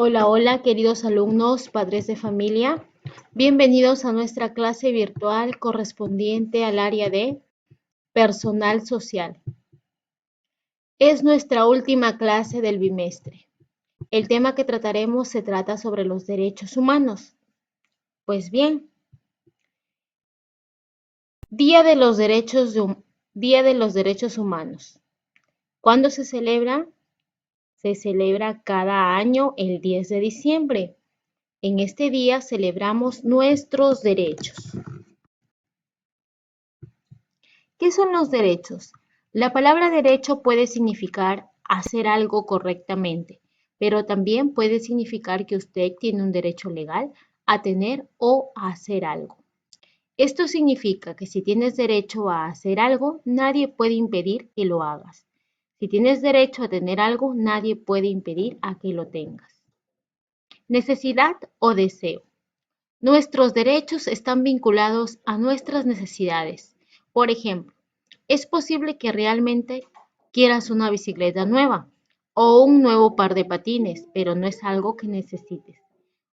Hola, hola, queridos alumnos, padres de familia. Bienvenidos a nuestra clase virtual correspondiente al área de personal social. Es nuestra última clase del bimestre. El tema que trataremos se trata sobre los derechos humanos. Pues bien, Día de los Derechos Humanos. ¿Cuándo se celebra? Se celebra cada año el 10 de diciembre. En este día celebramos nuestros derechos. ¿Qué son los derechos? La palabra derecho puede significar hacer algo correctamente, pero también puede significar que usted tiene un derecho legal a tener o a hacer algo. Esto significa que si tienes derecho a hacer algo, nadie puede impedir que lo hagas. Si tienes derecho a tener algo, nadie puede impedir a que lo tengas. Necesidad o deseo. Nuestros derechos están vinculados a nuestras necesidades. Por ejemplo, es posible que realmente quieras una bicicleta nueva o un nuevo par de patines, pero no es algo que necesites.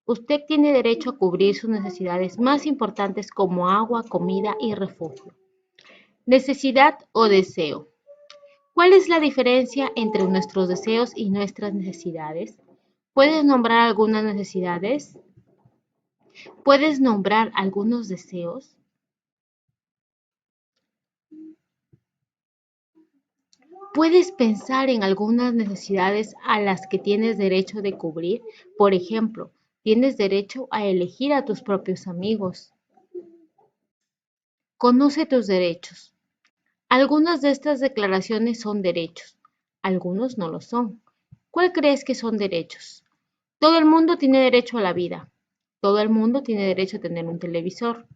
Usted tiene derecho a cubrir sus necesidades más importantes como agua, comida y refugio. Necesidad o deseo. ¿Cuál es la diferencia entre nuestros deseos y nuestras necesidades? ¿Puedes nombrar algunas necesidades? ¿Puedes nombrar algunos deseos? ¿Puedes pensar en algunas necesidades a las que tienes derecho de cubrir? Por ejemplo, tienes derecho a elegir a tus propios amigos. Conoce tus derechos. Algunas de estas declaraciones son derechos, algunos no lo son. ¿Cuál crees que son derechos? Todo el mundo tiene derecho a la vida. Todo el mundo tiene derecho a tener un televisor.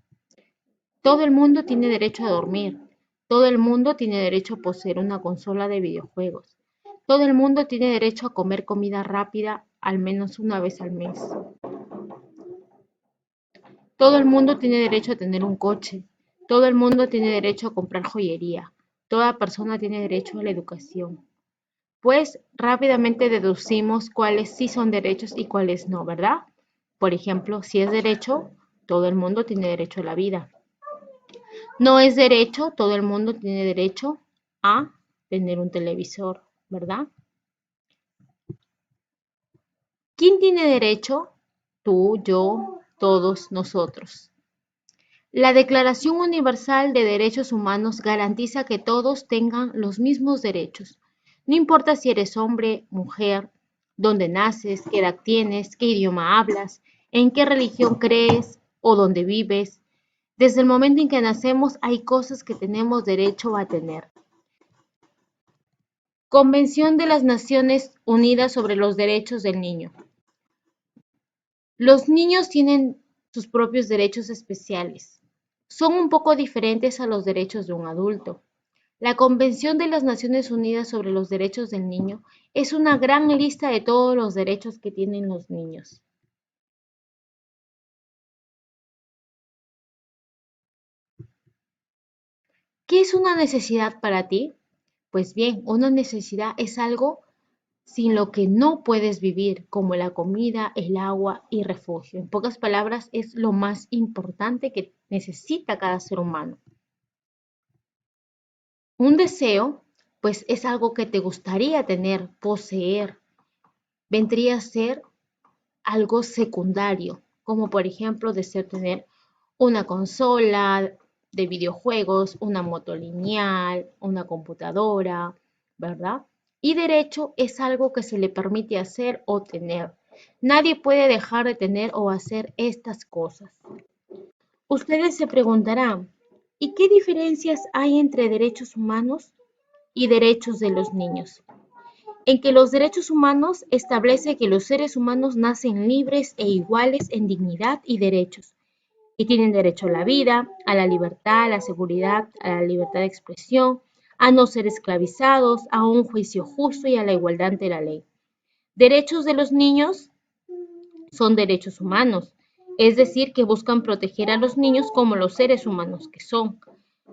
Todo el mundo tiene derecho a dormir. Todo el mundo tiene derecho a poseer una consola de videojuegos. Todo el mundo tiene derecho a comer comida rápida al menos una vez al mes. Todo el mundo tiene derecho a tener un coche. Todo el mundo tiene derecho a comprar joyería. Toda persona tiene derecho a la educación. Pues rápidamente deducimos cuáles sí son derechos y cuáles no, ¿verdad? Por ejemplo, si es derecho, todo el mundo tiene derecho a la vida. No es derecho, todo el mundo tiene derecho a tener un televisor, ¿verdad? ¿Quién tiene derecho? Tú, yo, todos nosotros. La Declaración Universal de Derechos Humanos garantiza que todos tengan los mismos derechos. No importa si eres hombre, mujer, dónde naces, qué edad tienes, qué idioma hablas, en qué religión crees o dónde vives. Desde el momento en que nacemos hay cosas que tenemos derecho a tener. Convención de las Naciones Unidas sobre los Derechos del Niño. Los niños tienen sus propios derechos especiales. Son un poco diferentes a los derechos de un adulto. La Convención de las Naciones Unidas sobre los Derechos del Niño es una gran lista de todos los derechos que tienen los niños. ¿Qué es una necesidad para ti? Pues bien, una necesidad es algo sin lo que no puedes vivir, como la comida, el agua y refugio. En pocas palabras, es lo más importante que necesita cada ser humano. Un deseo, pues es algo que te gustaría tener, poseer. Vendría a ser algo secundario, como por ejemplo deseo tener una consola de videojuegos, una moto lineal, una computadora, ¿verdad? Y derecho es algo que se le permite hacer o tener. Nadie puede dejar de tener o hacer estas cosas. Ustedes se preguntarán, ¿y qué diferencias hay entre derechos humanos y derechos de los niños? En que los derechos humanos establece que los seres humanos nacen libres e iguales en dignidad y derechos, y tienen derecho a la vida, a la libertad, a la seguridad, a la libertad de expresión, a no ser esclavizados, a un juicio justo y a la igualdad ante la ley. Derechos de los niños son derechos humanos, es decir, que buscan proteger a los niños como los seres humanos que son.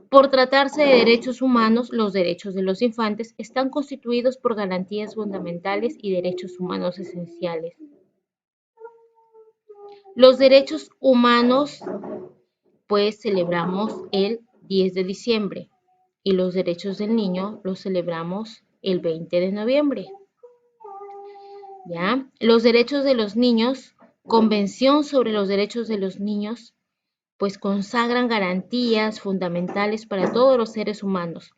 Por tratarse de derechos humanos, los derechos de los infantes están constituidos por garantías fundamentales y derechos humanos esenciales. Los derechos humanos, pues celebramos el 10 de diciembre y los derechos del niño los celebramos el 20 de noviembre. ¿Ya? Los derechos de los niños, Convención sobre los Derechos de los Niños, pues consagran garantías fundamentales para todos los seres humanos.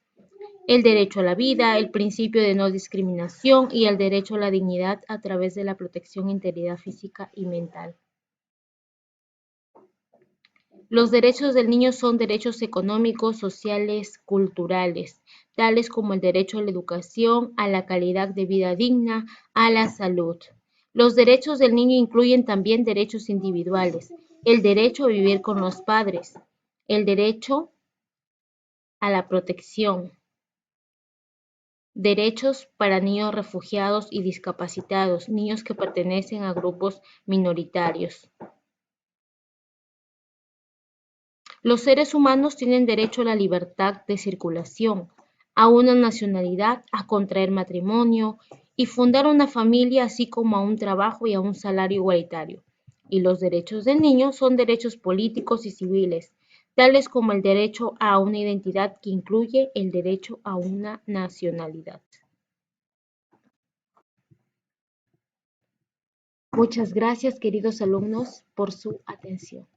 El derecho a la vida, el principio de no discriminación y el derecho a la dignidad a través de la protección e integridad física y mental. Los derechos del niño son derechos económicos, sociales, culturales, tales como el derecho a la educación, a la calidad de vida digna, a la salud. Los derechos del niño incluyen también derechos individuales, el derecho a vivir con los padres, el derecho a la protección, derechos para niños refugiados y discapacitados, niños que pertenecen a grupos minoritarios. Los seres humanos tienen derecho a la libertad de circulación, a una nacionalidad, a contraer matrimonio y fundar una familia, así como a un trabajo y a un salario igualitario. Y los derechos del niño son derechos políticos y civiles, tales como el derecho a una identidad que incluye el derecho a una nacionalidad. Muchas gracias, queridos alumnos, por su atención.